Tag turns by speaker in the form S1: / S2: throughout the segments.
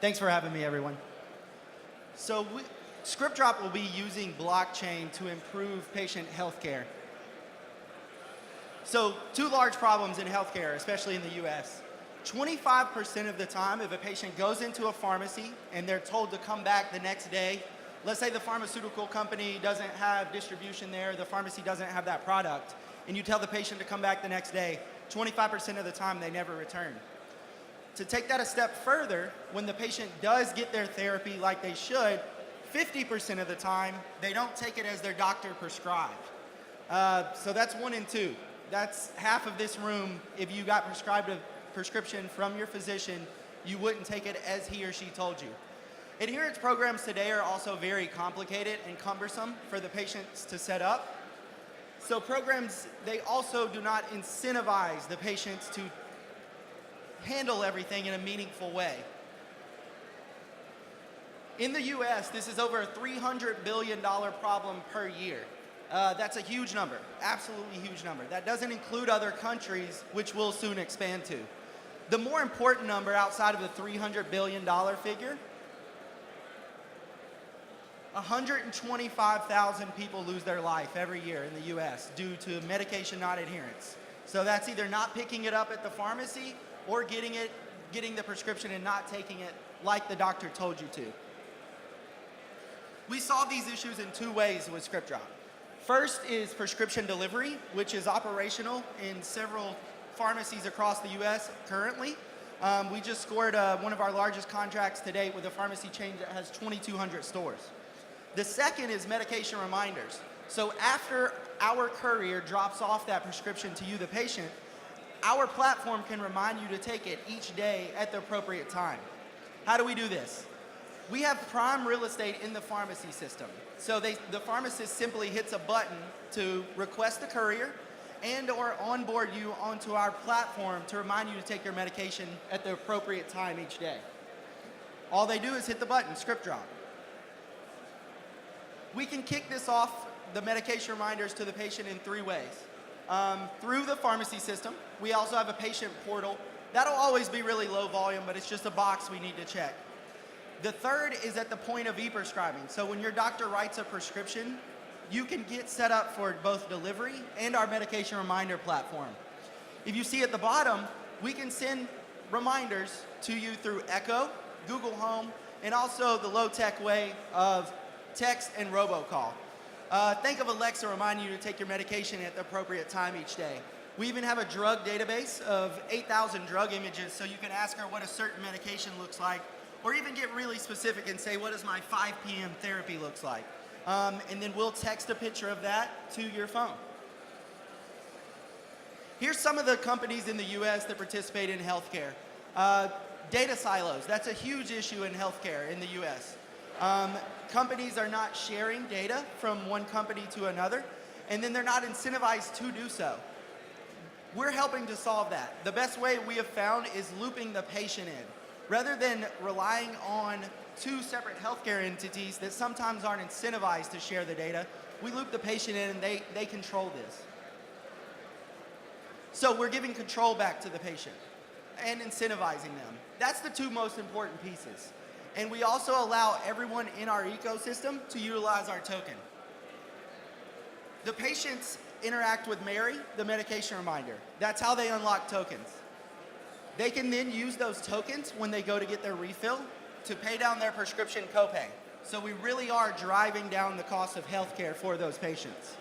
S1: Thanks for having me, everyone. So Script Drop will be using blockchain to improve patient healthcare. So two large problems in healthcare, especially in the US. 25% of the time, if a patient goes into a pharmacy and they're told to come back the next day, let's say the pharmaceutical company doesn't have distribution there, the pharmacy doesn't have that product, and you tell the patient to come back the next day, 25% of the time they never return. To take that a step further, when the patient does get their therapy like they should, 50% of the time, they don't take it as their doctor prescribed. So that's 1 in 2. That's half of this room. If you got prescribed a prescription from your physician, you wouldn't take it as he or she told you. Adherence programs today are also very complicated and cumbersome for the patients to set up. So programs, they also do not incentivize the patients to handle everything in a meaningful way. In the US, this is over a $300 billion problem per year. That's a huge number, absolutely huge number. That doesn't include other countries, which we'll soon expand to. The more important number outside of the $300 billion figure, 125,000 people lose their life every year in the US due to medication non-adherence. So that's either not picking it up at the pharmacy or getting the prescription and not taking it like the doctor told you to. We solve these issues in 2 ways with Script Drop. First is prescription delivery, which is operational in several pharmacies across the US currently. We just scored one of our largest contracts to date with a pharmacy chain that has 2,200 stores. The second is medication reminders. So after our courier drops off that prescription to you, the patient, our platform can remind you to take it each day at the appropriate time. How do we do this? We have prime real estate in the pharmacy system. So the pharmacist simply hits a button to request the courier and or onboard you onto our platform to remind you to take your medication at the appropriate time each day. All they do is hit the button, Script Drop. We can kick this off, the medication reminders, to the patient in 3 ways. Through the pharmacy system, we also have a patient portal. That'll always be really low volume, but it's just a box we need to check. The third is at the point of e-prescribing. So when your doctor writes a prescription, you can get set up for both delivery and our medication reminder platform. If you see at the bottom, we can send reminders to you through Echo, Google Home, and also the low-tech way of text and robocall. Think of Alexa reminding you to take your medication at the appropriate time each day. We even have a drug database of 8,000 drug images, so you can ask her what a certain medication looks like, or even get really specific and say, what does my 5 p.m. therapy looks like? And then we'll text a picture of that to your phone. Here's some of the companies in the US that participate in healthcare. Data silos, that's a huge issue in healthcare in the US. Companies are not sharing data from one company to another, and then they're not incentivized to do so. We're helping to solve that. The best way we have found is looping the patient in. Rather than relying on 2 separate healthcare entities that sometimes aren't incentivized to share the data, we loop the patient in and they control this. So we're giving control back to the patient and incentivizing them. That's the 2 most important pieces. And we also allow everyone in our ecosystem to utilize our token. The patients interact with Mary, the medication reminder. That's how they unlock tokens. They can then use those tokens when they go to get their refill to pay down their prescription copay. So we really are driving down the cost of healthcare for those patients.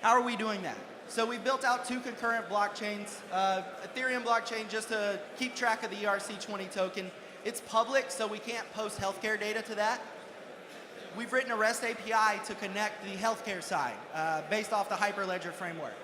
S1: How are we doing that? So we built out 2 concurrent blockchains, Ethereum blockchain just to keep track of the ERC20 token. It's public, so we can't post healthcare data to that. We've written a REST API to connect the healthcare side based off the Hyperledger framework.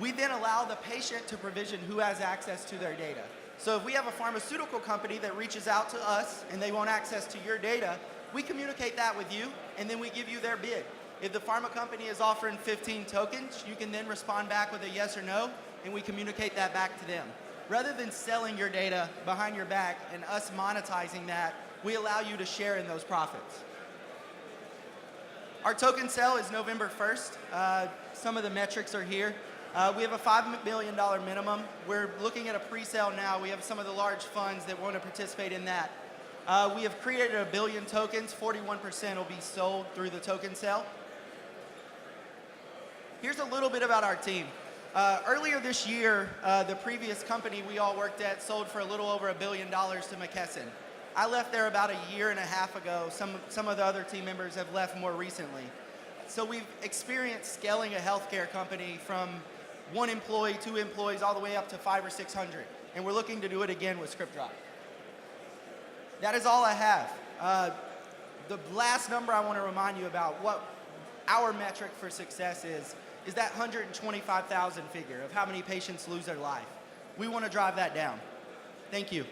S1: We then allow the patient to provision who has access to their data. So if we have a pharmaceutical company that reaches out to us and they want access to your data, we communicate that with you, and then we give you their bid. If the pharma company is offering 15 tokens, you can then respond back with a yes or no, and we communicate that back to them. Rather than selling your data behind your back and us monetizing that, we allow you to share in those profits. Our token sale is November 1st. Some of the metrics are here. We have a $5 million minimum. We're looking at a pre-sale now. We have some of the large funds that want to participate in that. We have created 1 billion tokens. 41% will be sold through the token sale. Here's a little bit about our team. Earlier this year, the previous company we all worked at sold for a little over $1 billion to McKesson. I left there about a year and a half ago. Some of the other team members have left more recently. So we've experienced scaling a healthcare company from 1 employee, 2 employees, all the way up to 500 or 600. And we're looking to do it again with Script Drop. That is all I have. The last number I want to remind you about, what our metric for success is that 125,000 figure of how many patients lose their life. We want to drive that down. Thank you.